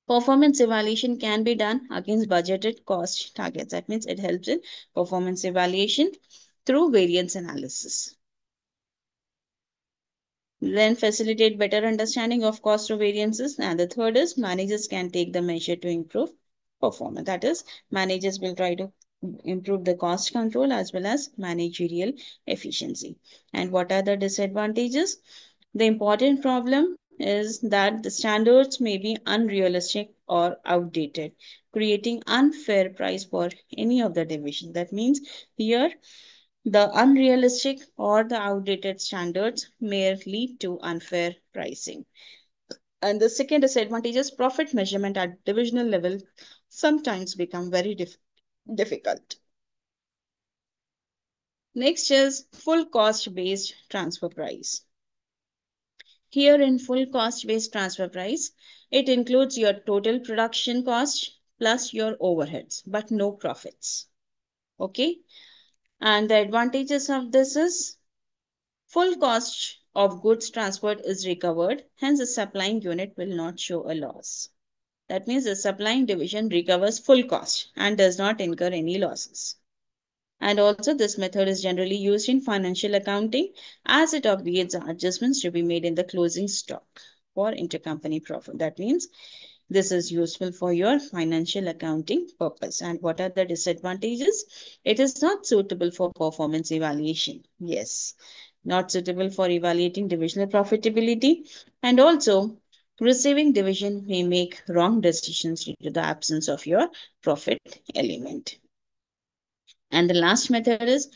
Performance evaluation can be done against budgeted cost targets. That means it helps in performance evaluation through variance analysis. Then facilitate better understanding of cost of variances. And the third is managers can take the measure to improve performance. That is, managers will try to improve the cost control as well as managerial efficiency. And what are the disadvantages? The important problem is that the standards may be unrealistic or outdated, creating unfair price for any of the division. That means here the unrealistic or the outdated standards may lead to unfair pricing. And the second disadvantage is profit measurement at divisional level sometimes become very difficult. Next is full cost based transfer price. Here in full cost based transfer price, it includes your total production cost plus your overheads, but no profits. Okay. And the advantages of this is full cost of goods transferred is recovered, hence the supplying unit will not show a loss. That means the supplying division recovers full cost and does not incur any losses. And also, this method is generally used in financial accounting as it obviates adjustments to be made in the closing stock for intercompany profit. That means this is useful for your financial accounting purpose. And what are the disadvantages? It is not suitable for performance evaluation. Yes, not suitable for evaluating divisional profitability. And also, receiving division may make wrong decisions due to the absence of your profit element. And the last method is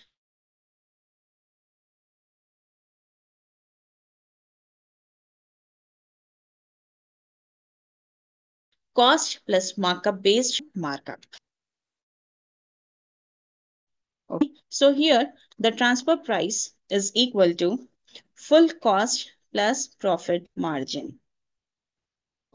cost plus markup based transfer price. Here, the transfer price is recorded at a predetermined cost, which is based on budgets and certain assumptions regarding factors of production like capacity, utilization, labor hours, etc. So here the transfer price is equal to full cost plus profit margin.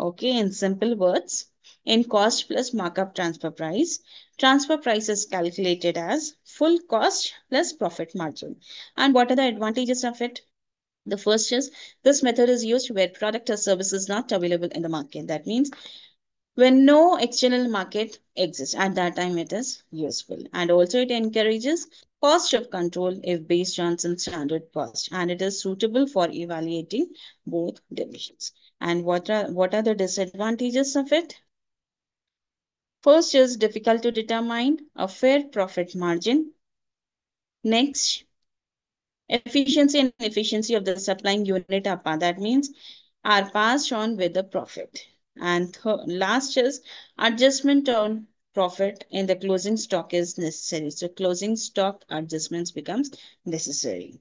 Okay, in simple words, in cost plus markup transfer price is calculated as full cost plus profit margin. And what are the advantages of it? The first is this method is used where product or service is not available in the market. That means when no external market exists, at that time it is useful. And also it encourages cost of control if based on some standard cost, and it is suitable for evaluating both divisions. And what are the disadvantages of it? First is difficult to determine a fair profit margin. Next, efficiency and efficiency of the supplying unit that means are passed on with the profit. And last is adjustment on profit in the closing stock is necessary. So closing stock adjustments becomes necessary.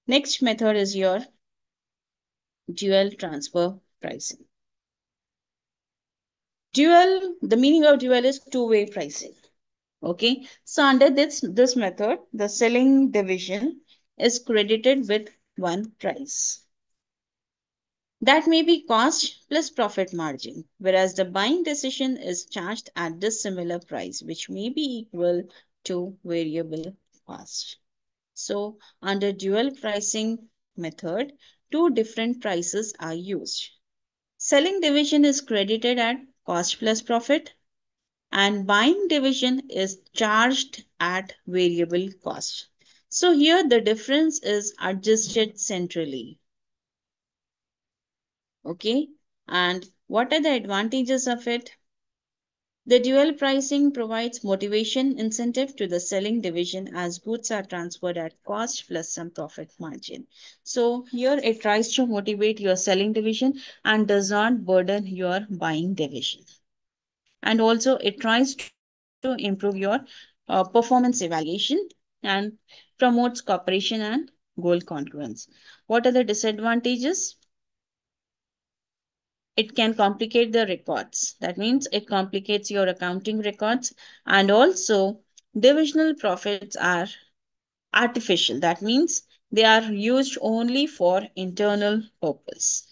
Next method is your dual transfer pricing. The meaning of dual is two-way pricing. Okay, so under this method, the selling division is credited with one price. That may be cost plus profit margin, whereas the buying decision is charged at this similar price, which may be equal to variable cost. So, under dual pricing method, two different prices are used. Selling division is credited at cost plus profit, and buying division is charged at variable cost. So, here the difference is adjusted centrally. Okay, and what are the advantages of it? The dual pricing provides motivation incentive to the selling division as goods are transferred at cost plus some profit margin. So here it tries to motivate your selling division and does not burden your buying division. And also it tries to improve your performance evaluation and promotes cooperation and goal congruence. What are the disadvantages? It can complicate the records. That means it complicates your accounting records, and also divisional profits are artificial. That means they are used only for internal purpose.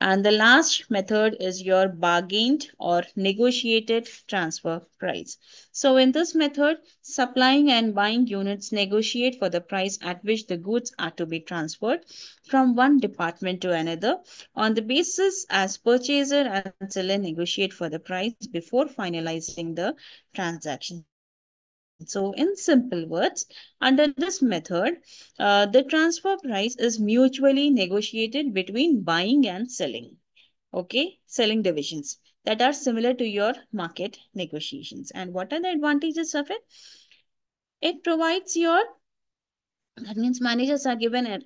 And the last method is your bargained or negotiated transfer price. So in this method, supplying and buying units negotiate for the price at which the goods are to be transferred from one department to another on the basis as purchaser and seller negotiate for the price before finalizing the transaction. So in simple words, under this method, the transfer price is mutually negotiated between buying and selling. Okay, selling divisions that are similar to your market negotiations. And what are the advantages of it? It provides your, that means managers are given an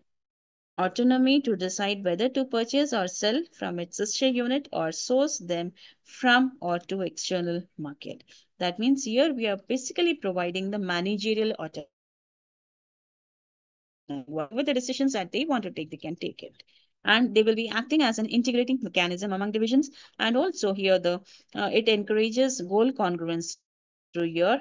autonomy to decide whether to purchase or sell from its sister unit or source them from or to external market. That means here we are basically providing the managerial autonomy. Whatever the decisions that they want to take, they can take it. And they will be acting as an integrating mechanism among divisions. And also here it encourages goal congruence through your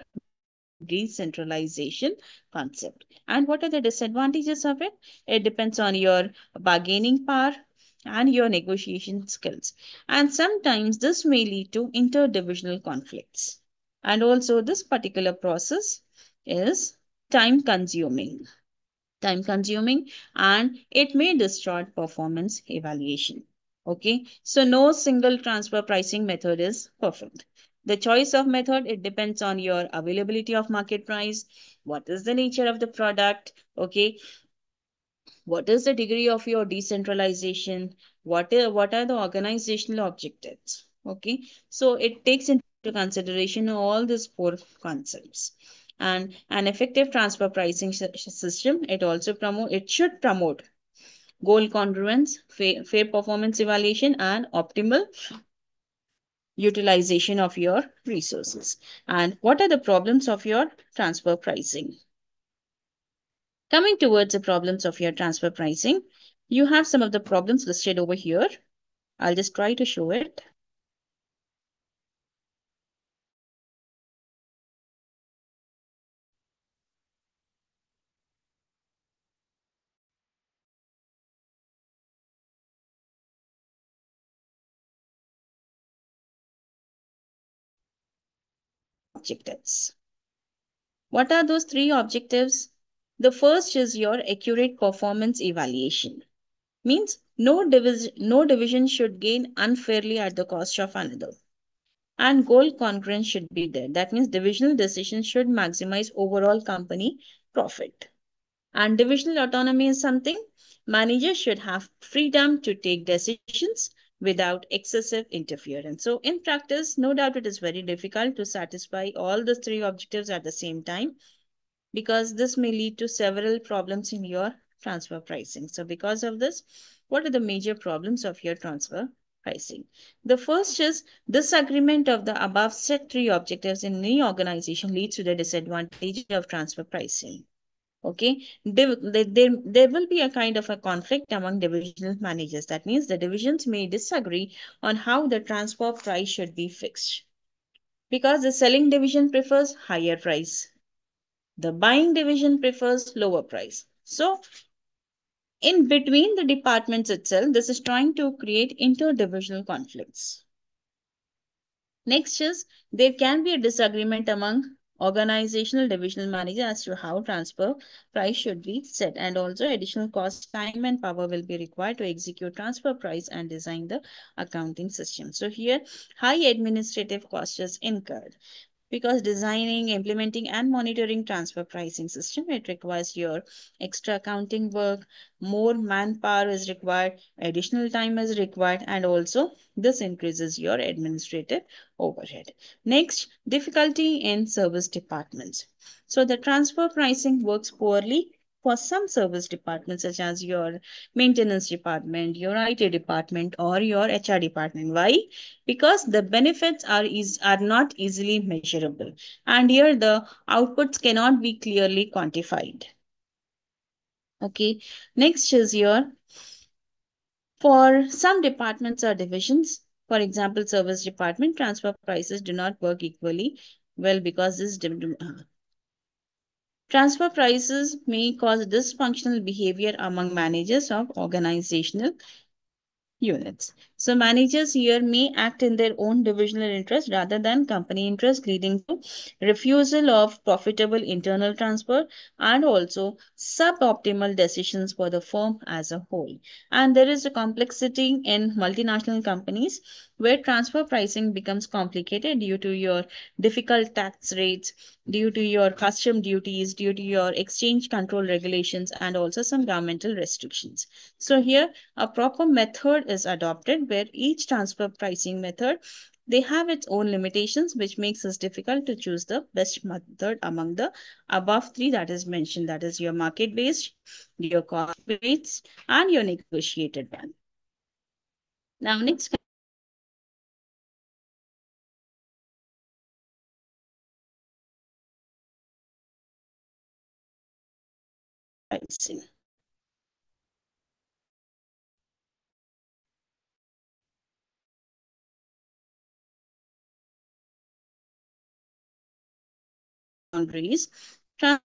decentralization concept. And what are the disadvantages of it? It depends on your bargaining power and your negotiation skills. And sometimes this may lead to interdivisional conflicts. And also this particular process is time consuming. And it may distort performance evaluation. Okay, so no single transfer pricing method is perfect. The choice of method, it depends on your availability of market price, what is the nature of the product, okay, what is the degree of your decentralization, what are the organizational objectives. Okay, so it takes into consideration all these four concepts. And an effective transfer pricing system, it should promote goal congruence, fair performance evaluation, and optimal utilization of your resources. And what are the problems of your transfer pricing? Coming towards the problems of your transfer pricing, you have some of the problems listed over here. I'll just try to show it. objectives. What are those three objectives? The first is your accurate performance evaluation. Means no division should gain unfairly at the cost of another. And goal congruence should be there. That means divisional decisions should maximize overall company profit. And divisional autonomy is something managers should have freedom to take decisions without excessive interference. So, in practice, no doubt it is very difficult to satisfy all the three objectives at the same time because this may lead to several problems in your transfer pricing. So, because of this, what are the major problems of your transfer pricing? The first is disagreement of the above set three objectives in any organization leads to the disadvantage of transfer pricing. Okay, there will be a kind of a conflict among divisional managers. That means the divisions may disagree on how the transfer price should be fixed because the selling division prefers higher price, the buying division prefers lower price. So in between the departments itself, this is trying to create interdivisional conflicts. Next is there can be a disagreement among organizational divisional manager as to how transfer price should be set, and also additional cost, time and power will be required to execute transfer price and design the accounting system. So here high administrative cost is incurred because designing, implementing and monitoring transfer pricing system, it requires your extra accounting work, more manpower is required, additional time is required, and also this increases your administrative overhead. Next, difficulty in service departments. So the transfer pricing works poorly for some service departments such as your maintenance department, your IT department, or your HR department. Why? Because the benefits are not easily measurable, and here the outputs cannot be clearly quantified. Okay, next is your for some departments or divisions, for example service department, transfer prices do not work equally well because transfer prices may cause dysfunctional behavior among managers of organizational units. So managers here may act in their own divisional interest rather than company interest, leading to refusal of profitable internal transfer and also suboptimal decisions for the firm as a whole. And there is a complexity in multinational companies where transfer pricing becomes complicated due to your difficult tax rates, due to your custom duties, due to your exchange control regulations, and also some governmental restrictions. So here a proper method is adopted where each transfer pricing method they have its own limitations which makes it difficult to choose the best method among the above three that is mentioned, that is your market based, your cost based, and your negotiated one. Now next pricing. Boundaries, transfer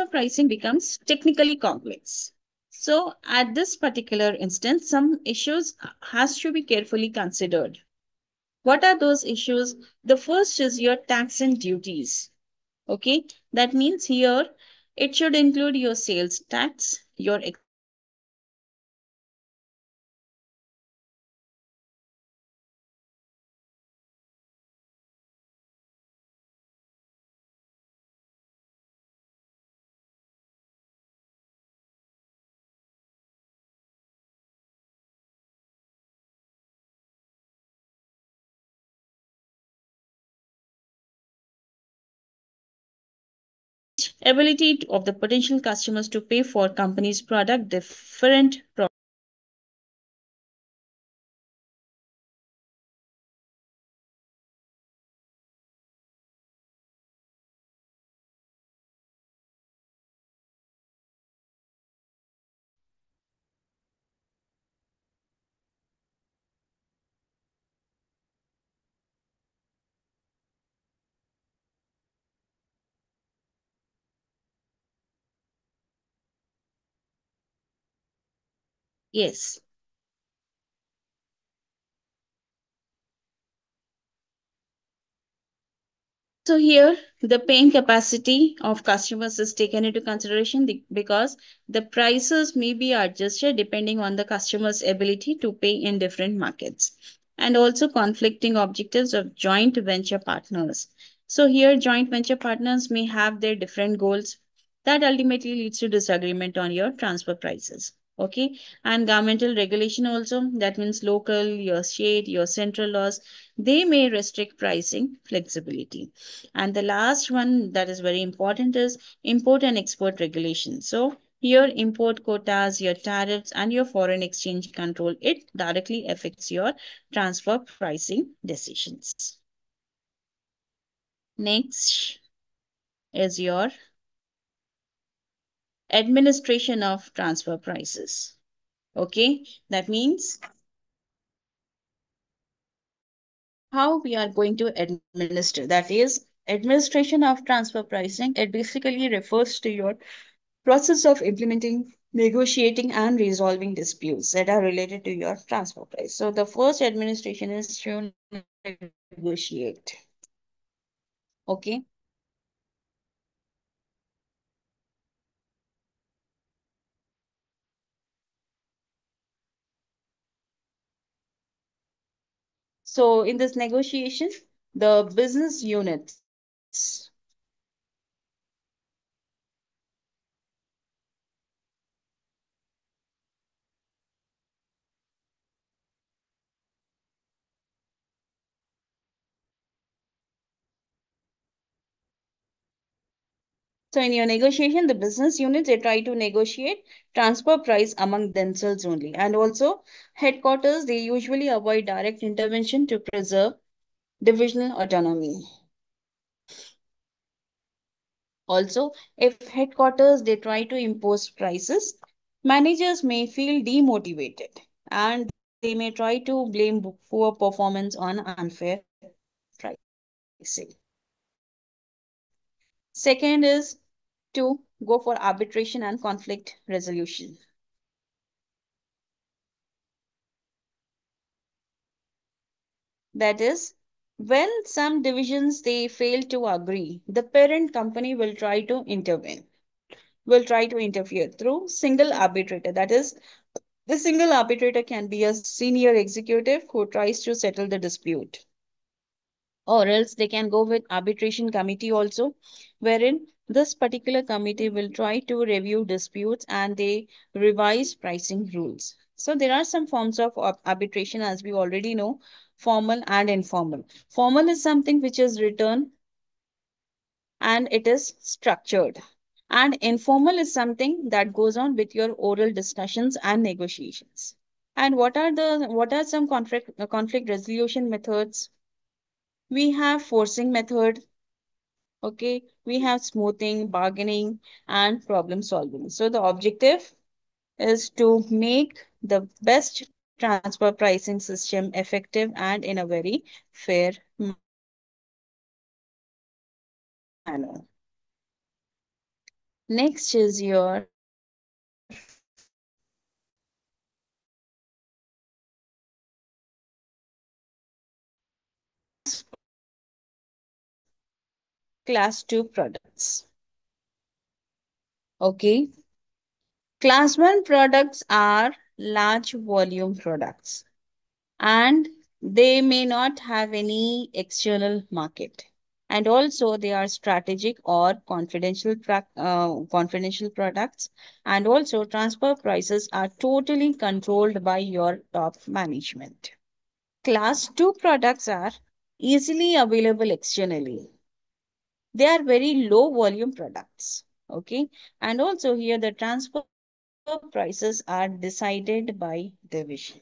pricing becomes technically complex. So at this particular instance, some issues has to be carefully considered. What are those issues? The first is your tax and duties. Okay, that means here it should include your sales tax, your excise tax, your VAT, your GST, ability of the potential customers to pay for company's product different yes. So here, the paying capacity of customers is taken into consideration because the prices may be adjusted depending on the customer's ability to pay in different markets, and also conflicting objectives of joint venture partners. So here, joint venture partners may have their different goals that ultimately leads to disagreement on your transfer prices. Okay, and governmental regulation also, that means local, your state, your central laws, they may restrict pricing flexibility. And the last one that is very important is import and export regulation. So your import quotas, your tariffs, and your foreign exchange control, it directly affects your transfer pricing decisions. Next is your administration of transfer prices. Okay, that means how we are going to administer. That is, administration of transfer pricing. It basically refers to your process of implementing, negotiating, and resolving disputes that are related to your transfer price. So the first administration is to negotiate. Okay. So in this negotiation, the business units So in your negotiation, the business units they try to negotiate transfer price among themselves only. And also headquarters they usually avoid direct intervention to preserve divisional autonomy. Also, if headquarters they try to impose prices, managers may feel demotivated and they may try to blame poor performance on unfair pricing. Second is to go for arbitration and conflict resolution. That is, when some divisions they fail to agree, the parent company will try to intervene, will try to interfere through single arbitrator. That is, the single arbitrator can be a senior executive who tries to settle the dispute, or else they can go with arbitration committee also, wherein this particular committee will try to review disputes and they revise pricing rules. So there are some forms of arbitration as we already know, formal and informal. Formal is something which is written and it is structured. And informal is something that goes on with your oral discussions and negotiations. And what are some conflict resolution methods? We have forcing method, okay? We have smoothing, bargaining, and problem solving. So the objective is to make the best transfer pricing system effective and in a very fair manner. Next is your class 2 products. Okay. Class 1 products are large volume products and they may not have any external market. And also they are strategic or confidential products. And also transfer prices are totally controlled by your top management. Class 2 products are easily available externally. They are very low volume products. Okay. And also here the transfer prices are decided by division.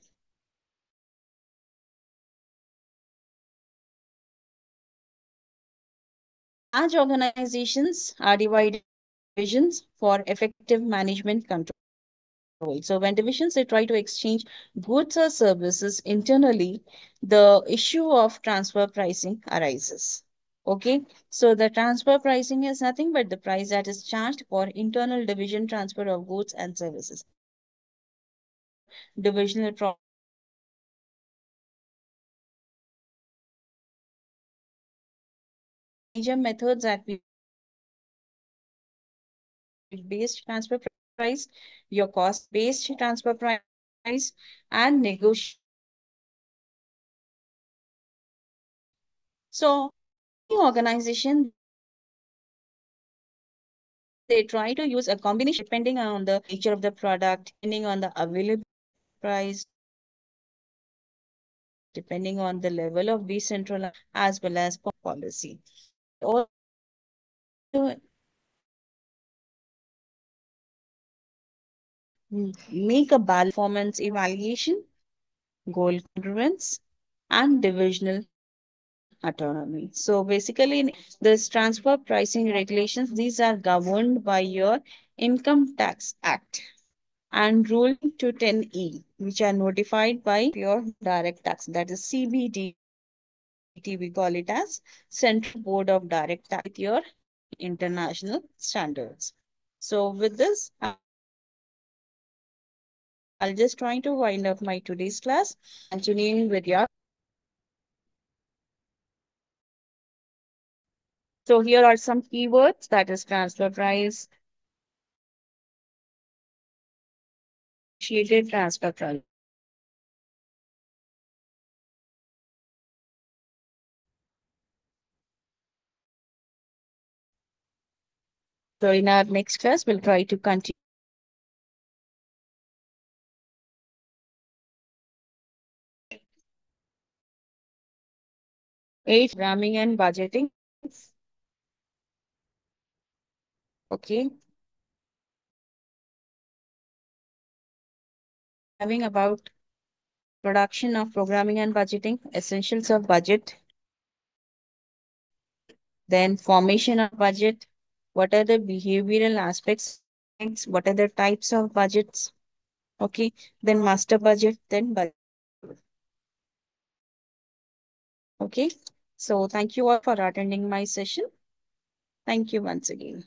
Large organizations are divided into divisions for effective management control. So when divisions they try to exchange goods or services internally, the issue of transfer pricing arises. Okay, so the transfer pricing is nothing but the price that is charged for internal division transfer of goods and services. Divisional profit sharing agreement between divisions. So, the divisions they try to exchange goods or services internally. The issue of transfer pricing arises. Okay, so the transfer pricing is nothing but the price that is charged for internal division transfer of goods and services. Divisional profit sharing agreement between divisions. major methods that we based transfer price, your cost based transfer price, and negotiation based transfer price. So many organizations they try to use a combination of these depending on the nature of the product, depending on the availability price, depending on the level of decentralization as well as policy. So they also make a balance performance evaluation, goal congruence, and divisional autonomy. So basically, this transfer pricing regulations, these are governed by your Income Tax Act and Rule 210E, which are notified by your direct tax, that is CBDT, we call it as Central Board of Direct Tax, with your international standards. So with this, I'll just trying to wind up my today's class, continuing with your So here are some keywords, that is transfer price, negotiated transfer pricing. So in our next class, we'll try to continue eight programming and budgeting. Okay. So we'll be having about introduction of programming and budgeting, essentials of budget, then formation of budget, what are the behavioral aspects of budgets, what are the types of budgets, okay, then master budget, then budget control. Okay. So thank you all for attending my session. Thank you once again.